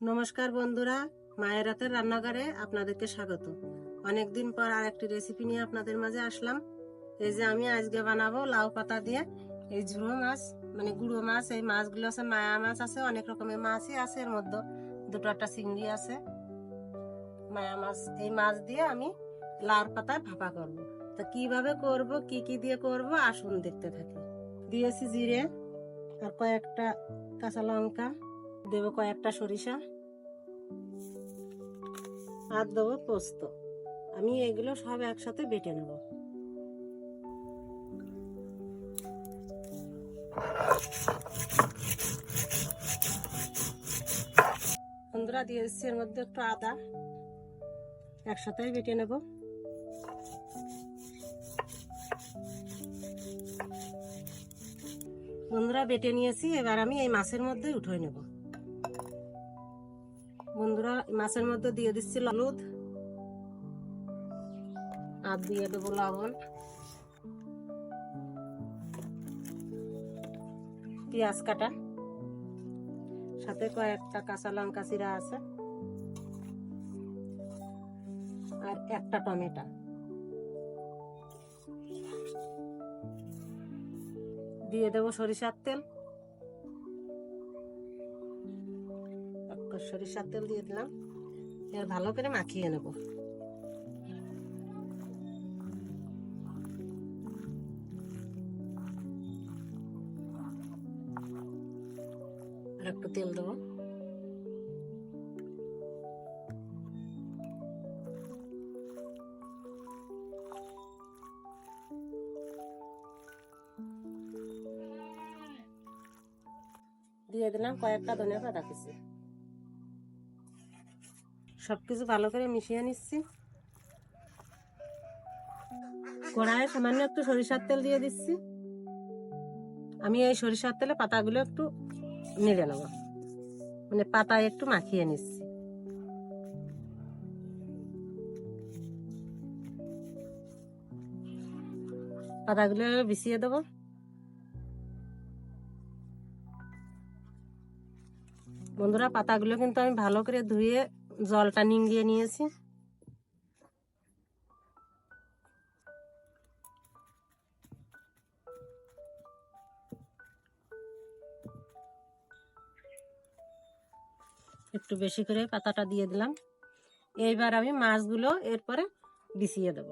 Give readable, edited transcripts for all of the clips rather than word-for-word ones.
নমস্কার বন্ধুরা, মায়ের হাতের রান্নাঘরে আপনাদেরকে স্বাগত। অনেকদিন পর আর একটি রেসিপি নিয়ে আপনাদের মাঝে আসলাম। এই যে আমি আজকে বানাবো লাউ পাতা দিয়ে এই ঝুড়ো মাছ, মানে গুঁড়ো মাছ। এই মাছগুলো আছে মায়া মাছ, আছে অনেক রকমের মাছই আছে, এর মধ্যে দুটো একটা চিংড়ি আছে, মায়া মাছ। এই মাছ দিয়ে আমি লাউর পাতায় ভাপা করব। তা কিভাবে করব, কি কি দিয়ে করব, আসুন দেখতে থাকি। দিয়েছি জিরে আর কয়েকটা কাঁচা লঙ্কা, দেবো কয়েকটা সরিষা আর দেবো পোস্ত। আমি এগুলো সব একসাথে বেটে নেব। বন্ধুরা, দিয়ে দিচ্ছি এর মধ্যে একটু আদা, একসাথে বেটে নেব। বন্ধুরা, বেটে নিয়েছি, এবার আমি এই মাছের মধ্যে উঠিয়ে নেব। বন্ধুরা, মাছের মধ্যে দিয়ে দিচ্ছি হলুদ আর দিয়ে দেবো লবণ, পেঁয়াজ কাটা, সাথে কয়েকটা কাঁচা লঙ্কা চিরা আছে আর একটা টমেটো। দিয়ে দেবো সরিষার তেল, সরিষার তেল দিয়ে দিলাম। এর ভালো করে মাখিয়ে নেব। আর একটু তেল দেবো। দিয়ে দিলাম কয়েকটা ধনিয়া পাতা কুচি। সবকিছু ভালো করে মিশিয়ে নিচ্ছি। কড়াইয়ে সামান্য একটু সরিষার তেল দিয়ে দিচ্ছি। আমি এই সরিষার তেলে পাতাগুলো একটু নেড়ে নেব, মানে পাতায় একটু মাখিয়ে নিচ্ছি। পাতাগুলো বিছিয়ে দেবো। বন্ধুরা, পাতাগুলো কিন্তু আমি ভালো করে ধুয়ে জলটা নিংড়িয়ে নিয়েছি। একটু বেশি করে পাতাটা দিয়ে দিলাম। এইবার আমি মাছগুলো এরপরে বিছিয়ে দেব।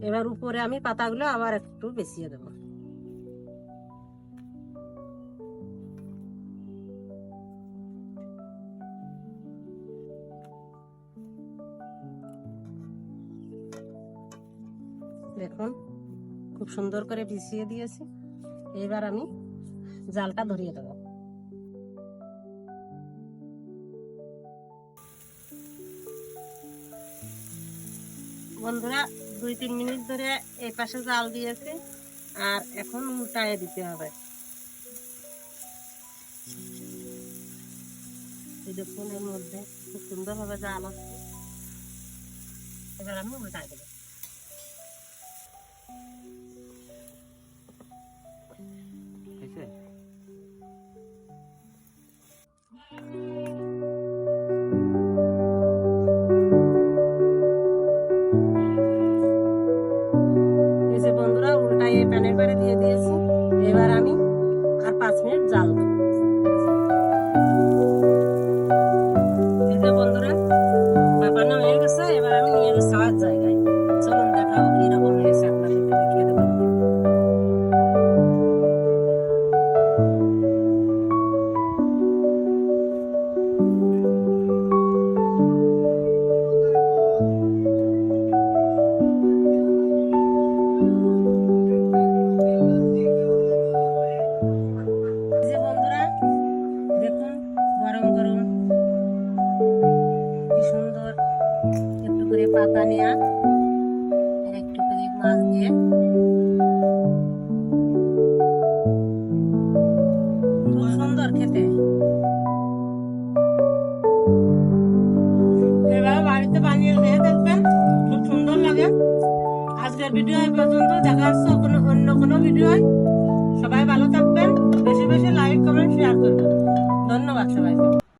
এবার উপরে আমি পাতাগুলো আবার একটু বিছিয়ে দেব। দেখুন, খুব সুন্দর করে বিছিয়ে দিয়েছি। এবার আমি জালটা ধরিয়ে দেব। বন্ধুরা, 2-3 মিনিট ধরে এই পাশে জাল দিয়েছি, আর এখন উল্টায় দিতে হবে। এই দেখুন, এর মধ্যে খুব সুন্দর ভাবে জাল আছে। এবার আমি উল্টায় দেবো। এই যে বন্ধুরা, উল্টায় প্যানের পারে দিয়ে দিয়েছি। এবার আমি আর 5 মিনিট জাল দেবো। এই যে বন্ধুরা, ভাপানো হয়ে গেছে। এবার আমি নিয়ে যাচ্ছি খাওয়ার জায়গায়। চলুন দেখাবো কিরকম হয়েছে, আপনাদেরকে দেখিয়ে দেবো। যে বন্ধুরা, দেখুন, গরম গরম কি সুন্দর। একটু করে পাতা নেওয়া, একটু করে মাছ দিয়ে খুব সুন্দর খেতে। বানিয়ে খেয়ে দেখবেন, খুব সুন্দর লাগে। আজকের ভিডিও এই পর্যন্ত, দেখা হচ্ছে অন্য কোনো ভিডিও। সবাই ভালো